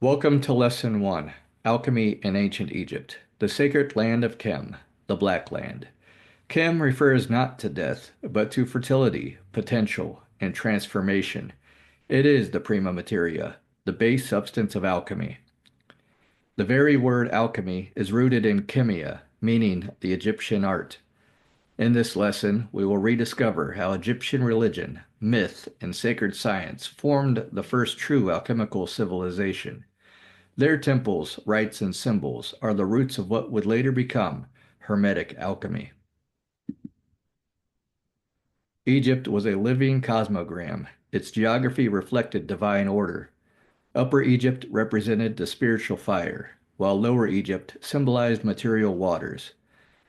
Welcome to Lesson 1, Alchemy in Ancient Egypt, the sacred land of Khem, the Black Land. Khem refers not to death, but to fertility, potential, and transformation. It is the prima materia, the base substance of alchemy. The very word alchemy is rooted in chemia, meaning the Egyptian art. In this lesson, we will rediscover how Egyptian religion, myth, and sacred science formed the first true alchemical civilization. Their temples, rites, and symbols are the roots of what would later become Hermetic alchemy. Egypt was a living cosmogram. Its geography reflected divine order. Upper Egypt represented the spiritual fire, while Lower Egypt symbolized material waters.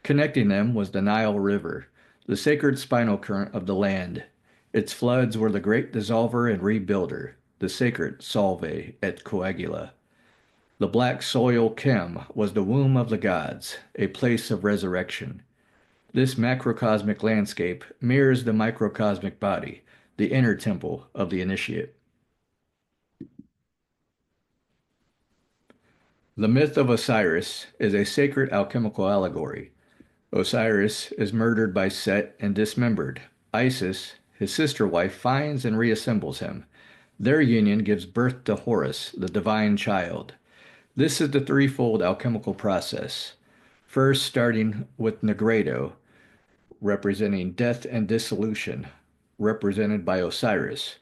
Connecting them was the Nile River, the sacred spinal current of the land. Its floods were the great dissolver and rebuilder, the sacred Salve et Coagula. The black soil Khem was the womb of the gods, a place of resurrection. This macrocosmic landscape mirrors the microcosmic body, the inner temple of the initiate. The myth of Osiris is a sacred alchemical allegory. Osiris is murdered by Set and dismembered. Isis, his sister wife, finds and reassembles him. Their union gives birth to Horus, the divine child. This is the threefold alchemical process. First, starting with Nigredo, representing death and dissolution, represented by Osiris.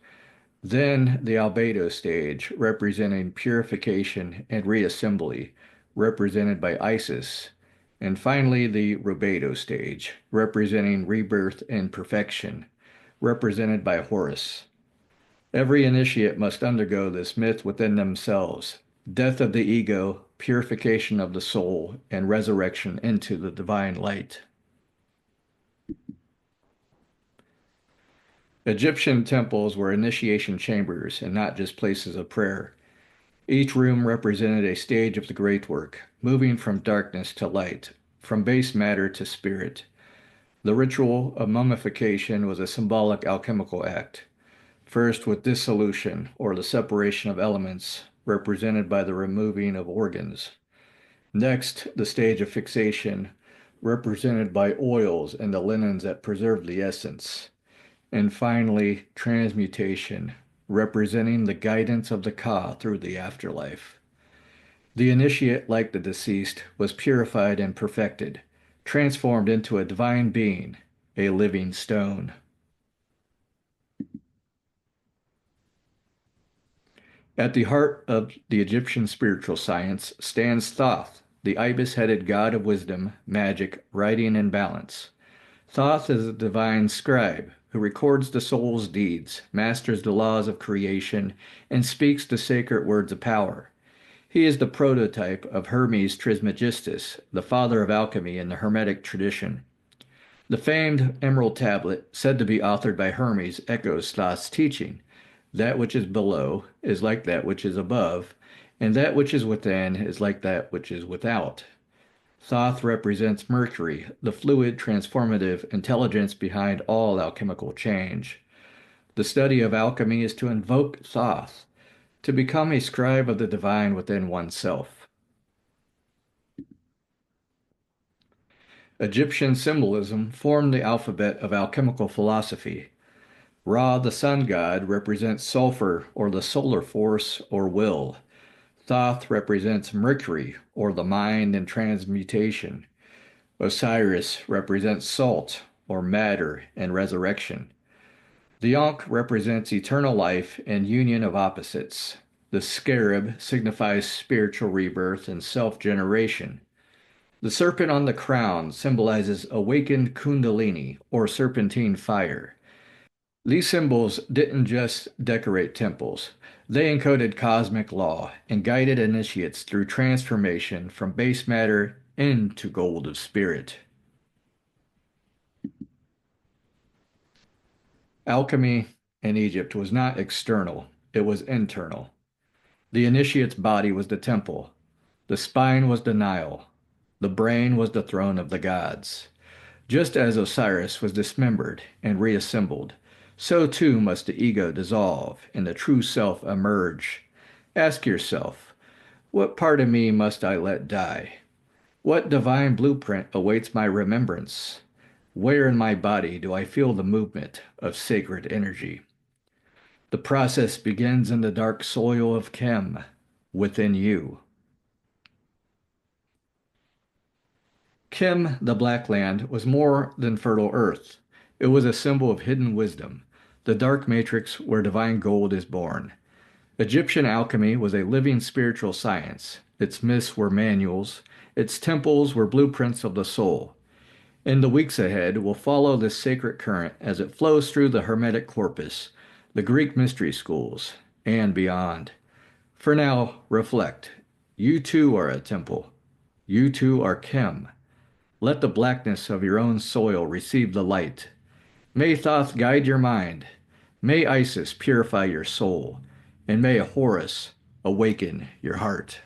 Then the Albedo stage, representing purification and reassembly, represented by Isis. And finally, the Rubedo stage, representing rebirth and perfection, represented by Horus. Every initiate must undergo this myth within themselves: death of the ego, purification of the soul, and resurrection into the divine light. Egyptian temples were initiation chambers and not just places of prayer. Each room represented a stage of the great work, moving from darkness to light, from base matter to spirit. The ritual of mummification was a symbolic alchemical act, first with dissolution, or the separation of elements, represented by the removing of organs. Next, the stage of fixation, represented by oils and the linens that preserve the essence. And finally, transmutation, representing the guidance of the Ka through the afterlife. The initiate, like the deceased, was purified and perfected, transformed into a divine being, a living stone. At the heart of the Egyptian spiritual science stands Thoth, the ibis-headed god of wisdom, magic, writing, and balance. Thoth is a divine scribe who records the soul's deeds, masters the laws of creation, and speaks the sacred words of power. He is the prototype of Hermes Trismegistus, the father of alchemy in the Hermetic tradition. The famed Emerald Tablet, said to be authored by Hermes, echoes Thoth's teaching. That which is below is like that which is above, and that which is within is like that which is without. Thoth represents Mercury, the fluid, transformative intelligence behind all alchemical change. The study of alchemy is to invoke Thoth, to become a scribe of the divine within oneself. Egyptian symbolism formed the alphabet of alchemical philosophy. Ra, the sun god, represents sulfur, or the solar force, or will. Thoth represents Mercury, or the mind and transmutation. Osiris represents salt, or matter and resurrection. The Ankh represents eternal life and union of opposites. The scarab signifies spiritual rebirth and self-generation. The serpent on the crown symbolizes awakened kundalini, or serpentine fire. These symbols didn't just decorate temples. They encoded cosmic law and guided initiates through transformation from base matter into gold of spirit. Alchemy in Egypt was not external, it was internal. The initiate's body was the temple, the spine was the Nile, the brain was the throne of the gods. Just as Osiris was dismembered and reassembled, so too must the ego dissolve and the true self emerge. Ask yourself, What part of me must I let die? What divine blueprint awaits my remembrance? Where in my body do I feel the movement of sacred energy? The process begins in the dark soil of Khem, within you. Khem, the Black Land, was more than fertile earth. It was a symbol of hidden wisdom, the dark matrix where divine gold is born. Egyptian alchemy was a living spiritual science. Its myths were manuals, its temples were blueprints of the soul. In the weeks ahead, we'll follow this sacred current as it flows through the Hermetic corpus, the Greek mystery schools, and beyond. For now, reflect. You too are a temple. You too are Khem. Let the blackness of your own soil receive the light. May Thoth guide your mind. May Isis purify your soul. And may Horus awaken your heart.